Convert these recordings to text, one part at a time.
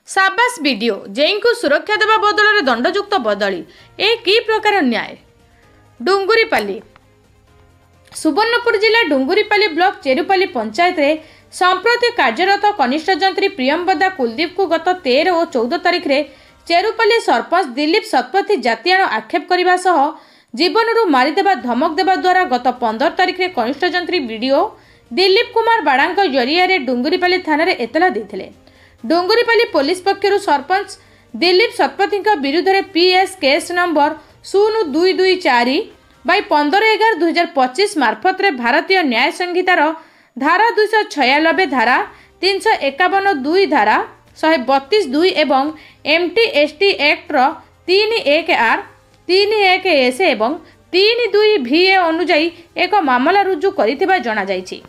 साबास video JEE को सुरक्षा देवा बदल दंडयुक्त बदली ए कि प्रकार न्याय। डुंगुरीपाली सुवर्णपुर जिला डुंगुरीपाली ब्लॉक चेरुपाली पंचायत रे संप्रति कार्यरत कनिष्ठ जंत्री प्रियंवदा कुलदीप को गत 13 और 14 तारिख रे चेरुपाली सरपंच दिलीप शतपथी जातीय आक्षेप करने सह जीवन मारिदेवा धमक देवा द्वारा गत 15 तारिख रे कनिष्ठ जंत्री वीडियो दिलीप कुमार बाड़ा जरिया डुंगुरीपाली थाना रे एतला देथिले। डुंगुरीपाली पुलिस पक्षरु सरपंच दिलीप शतपथी विरुद्ध में पीएस केस नंबर 0224/15/11/2025 मार्फत रे भारतीय न्याय संहितार धारा 296 धारा 351(2) धारा 132 एवं MT/ST एक्ट 31R 31S एवं 32VA अनुजाई एक मामला रुजु करिथिबा जणा जायछि।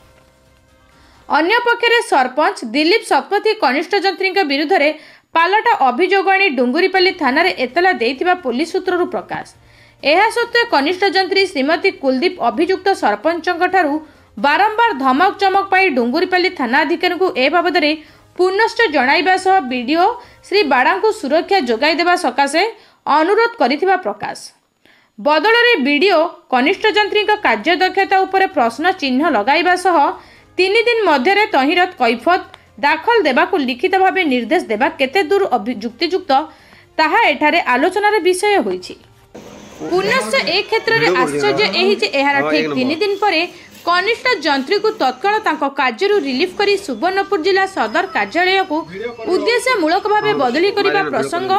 अन्य पक्षरे सरपंच दिलीप शतपथी कनिष्ठ जंत्री विरुद्ध में पालटा अभियोग आनी डुंगुरीपाली थाना रे एतला देइथिबा पुलिस सूत्ररु प्रकाश। एहा सत्वे कनिष्ठ जंत्री श्रीमती कुलदीप अभियुक्त सरपंचठारु बारंबार धमक चमक पाई डुंगुरीपाली थाना अधिकारी को ए बाबद में पुनश्च जणाइबा सह वीडियो श्री बाड़ा को सुरक्षा जोगाई देबा सकाशे अनुरोध करिथिबा प्रकाश। बदल में वीडियो कनिष्ठ जंत्री कार्यदक्षता उपर प्रश्न चिन्ह लगाइबा सह 3 दिन मध्य तहिरत कैफत दाखल देवाक लिखित भाव निर्देश देवा केते दूर युक्तियुक्त ताहा एठारे आलोचनार विषय होइछि। पुनश्च ए क्षेत्र में आश्चर्य एही जे एहार ठीक 3 दिन पर कनिष्ठ जंत्री को तत्काल तांको कार्यरु रिलीफ करी सुवर्णपुर जिला सदर कार्यालय को उद्देश्यमूलक भाव बदली करने प्रसंग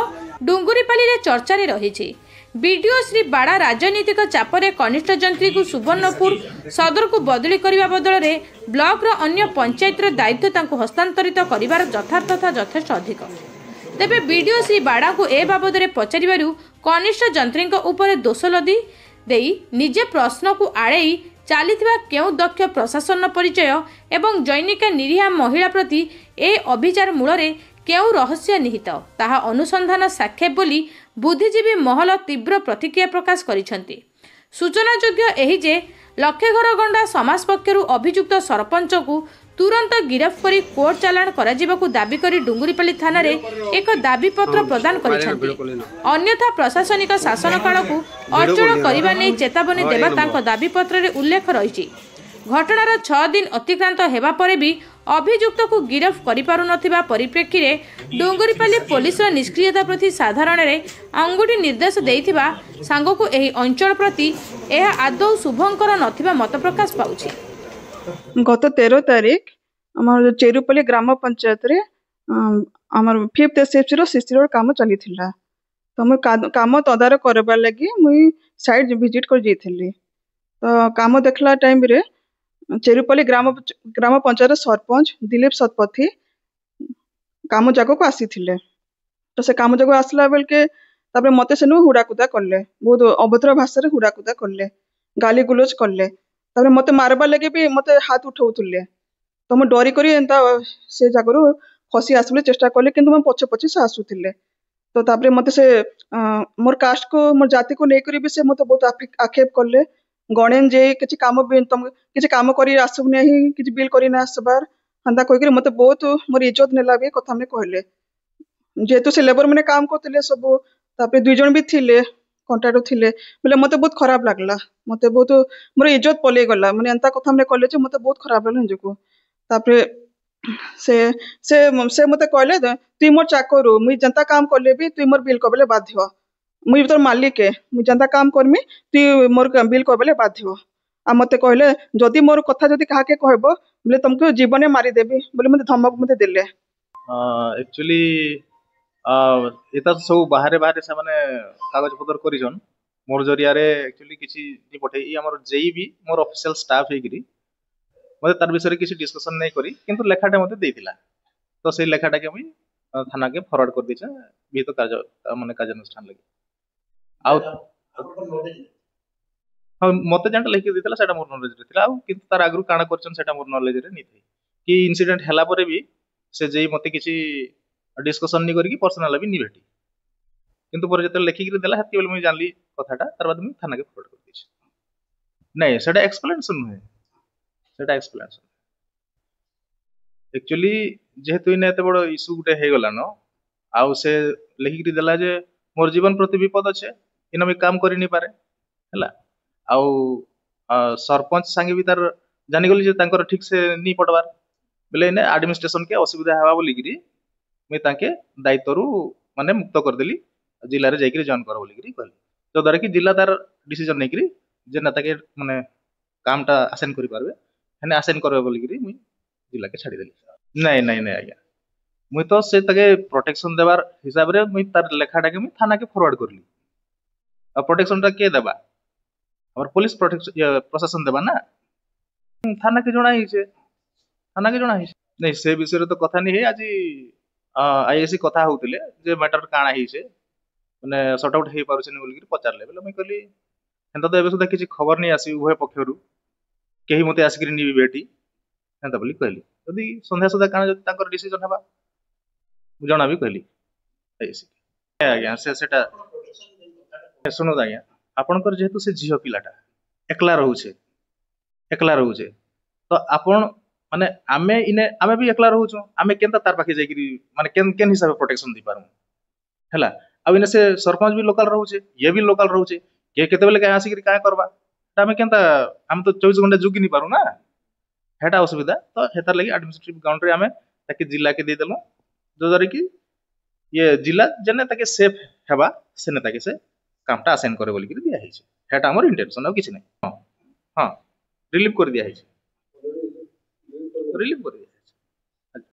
डुंगुरीपाली रे चर्चा रे रहिछि। वीडियो श्री बाड़ा राजनीतिक चापरे कनिष्ठ जंत्री को सुवर्णपुर सदर को बदली करने बदल में ब्लॉक रो अन्य पंचायत दायित्व तांको हस्तांतरित करिवार यथार्थता यथेष्ट अधिक। तेबे वीडियो श्री बाड़ा को ए बाबद में पचारिबारु कनिष्ठ जंत्री उपर दोष लदी देई निजे प्रश्न को आड़ेई चलीथिबा केउ दक्ष प्रशासन परिचय एवं जैनिका निरीहा महिला प्रति ए अभिचार मूल केउ रहस्य निहित ताहा अनुसंधान साक्षेप बोली बुद्धिजीवी महल तीव्र प्रतिक्रिया प्रकाश करिसेंती। सूचनायोग्य एही जे लक्षेघर गंडा समाज पक्षरु अभियुक्त सरपंच को तुरंत गिरफ्त करी कोर्ट चालाण कराजिबाकु दाबी करी डुंगुरीपाली थाना रे एक दाबी पत्र प्रदान करिसेंती। अन्यथा प्रशासनिक शासन काल को अचल करबा नै चेतावनी देबा तांको दाबी पत्र रे उल्लेख रहिछि। घटनार 6 दिन अतिक्रांत हेबा परे भी अभियुक्त को गिरफ्त करि पारु नथिबा परिप्रेक्षी रे डुंगुरीपाली पुलिस निष्क्रियता प्रति साधारण रे अंगुठी निर्देश देइथिबा सांगो को एही अंचल प्रति एहा आदौ शुभंकर नथिबा मत प्रकाश पाउछि। गत 13 तारिख आम चेरुपाली ग्राम पंचायत रे आम 5th SFC रो सीसी रोड काम चली थिला तो मैं काम तदारख करबा लगी मुई साइड विजिट कर जेथिली। तो काम देखला टाइम रे चेरुपाली ग्राम पंचायत सरपंच दिलीप शतपथी काम जगह को आसी थिले। तो से काम जगह आसला बेल के तापर मते सेनु हुड़ाकुदा करले, बहुत अभद्र भाषा रे हुड़ाकुदा करले, गाली गुलोज करले, तापर मते मारबा लगे भी मते हाथ उठाउथुले। तो मैं डरी करी एंता से जगह फसी आसले चेष्टा करले किंतु मैं पछे पछे से आसुथिले। तो तापर मते से मोर कास्ट को मोर जाति को नै करी भी से मते बहुत आक्षेप करले। गणेन जे किछि काम भी तुम किछि काम करी आसब नहीं किछि बिल करी ना आसबार हंदा कहि करी मते बहुत मोर इज्जत नेला भी कथा में कहले। जेतु से लेबर माने काम करथिले सब तापर 2 जण भी थिले कॉन्ट्रैक्टर थिले बोले मते बहुत खराब लागला, मते बहुत मोर इज्जत पले गला माने अंता कथा में कहले जे मते बहुत खराब लागला जको। तापर से से से मते कहले तुई मोर चाकरू मुई जनता काम करले भी तुई मोर बिल करबले बाध्य, मुई तोर मालिक है मुई जनता काम करमी तुई मोर बिल करबले बाध्य। आ मते कहले जदि मोर कथा जदि काहा के कहबो बोले तुमको जीवन में मारी देबी बोले मते धमक मते देले। एक्चुअली एता सब बाहर बाहर से माने कागज पत्र करिसन मोर जरिया रे एक्चुअली किछि नि पठे हमर जेई भी मोर ऑफिशियल स्टाफ हे गिरी मते तार विषय रे किछि डिस्कशन नै करी किंतु लेखाटा मते देथिला। तो से लेखाटा के मुई थाना के फॉरवर्ड कर दिछे भी तो कार्य माने कार्यानुष्ठान लगी आउ हाँ मते जानटा लिखि देथिला सेटा मोर नॉलेज रे थिला किंतु तार आगु काना करछन सेटा मोर नॉलेज रे नि थी कि इंसिडेंट हला परे भी से जेई मते किछि डिस्कशन नि करी पर्सनल भी नि भेटी किंतु पर जते लिखि के देला हती बेले मुई जानली कथाटा तार बाद मुई थाना के फॉरवर्ड कर दिछि। नै सेटा एक्सप्लेनेशन है सेटा एक्सप्लेनेशन एक्चुअली जेहेतु इन एते बड़ इशू गुटे हे गला न आउ से लिखिक देला जे मोर जीवन प्रति विपद अच्छे इन मुई काम करि नहीं पारे है आउ सरपंच संगे भी तार जानिगली जे तांकर ठीक से नहीं पढ़वार बेले इने एडमिनिस्ट्रेशन के असुविधा हवा बोलिकी मुई तांके दायित्व माने मुक्त करदेली जिले में जाकर जॉइन कर बोलिकी कहली जद्वारा कि जिला तार डिसीजन नहीं जे नेता के माने कामटा आसाइन करि पारबे हेने आसाइन करबे बोलिकी मुई जिला के छाड़ीदेली नहीं नहीं नहीं आज्ञा मुई तो से तके प्रोटेक्शन देवार हिसाब रे मुई तार लेखाटा के मुई थाना के फॉरवर्ड करली और प्रोटेक्शन टा के देबा हमर पुलिस प्रोटेक्शन प्रशासन देबा ना थाना के जणा हिचे थाना के जणा हिचे नहीं से विषय रे तो कथा नहीं है आज आईएससी कथा होउतिले जे मैटर काणा हिचे माने सॉर्ट आउट हे पारुछनी बोलिकी पचारले बेले मुई कहली हेंता तो एबे सुधा किछि खबर नहीं आसी उभय पक्षरु केही मते आसिकरी निबी बेटी हेंता बोली कहली यदि संध्या सुधा काणा जदि तांकर डिसीजन हेबा जणा भी कहली आईएससी आज्ञा से सेटा सुनो आज्ञा आपनकर जेहेतु से झियो पिलाटा एकला रहूचे तो आपण माने आमे इने आमे भी एकला रहूछु आमे केनता तार पाखे जाइकरी माने केन केन हिसाब प्रोटेक्शन दी पारु हैला अब इने से सरपंच भी लोकल रहूचे ये भी लोकल रहूचे के केते बेले का आसिकरी काय करबा आमे केनता हम तो 24 घंटा जुगी नहीं पारु ना हेटा असुविधा तो हेतार लगी एडमिनिस्ट्रेटिव बाउंड्री आमे ताकि जिला के दे देलो जो द्वारा कि ये जिला जने ताके सेफ हेबा सेने ताके से कामटा असाइन करे बोली कि दिया हिचे हेटा हमर इंटेंशन अब किछ नै हां रिलीव कर दिया हिचे रिलीव कर दिया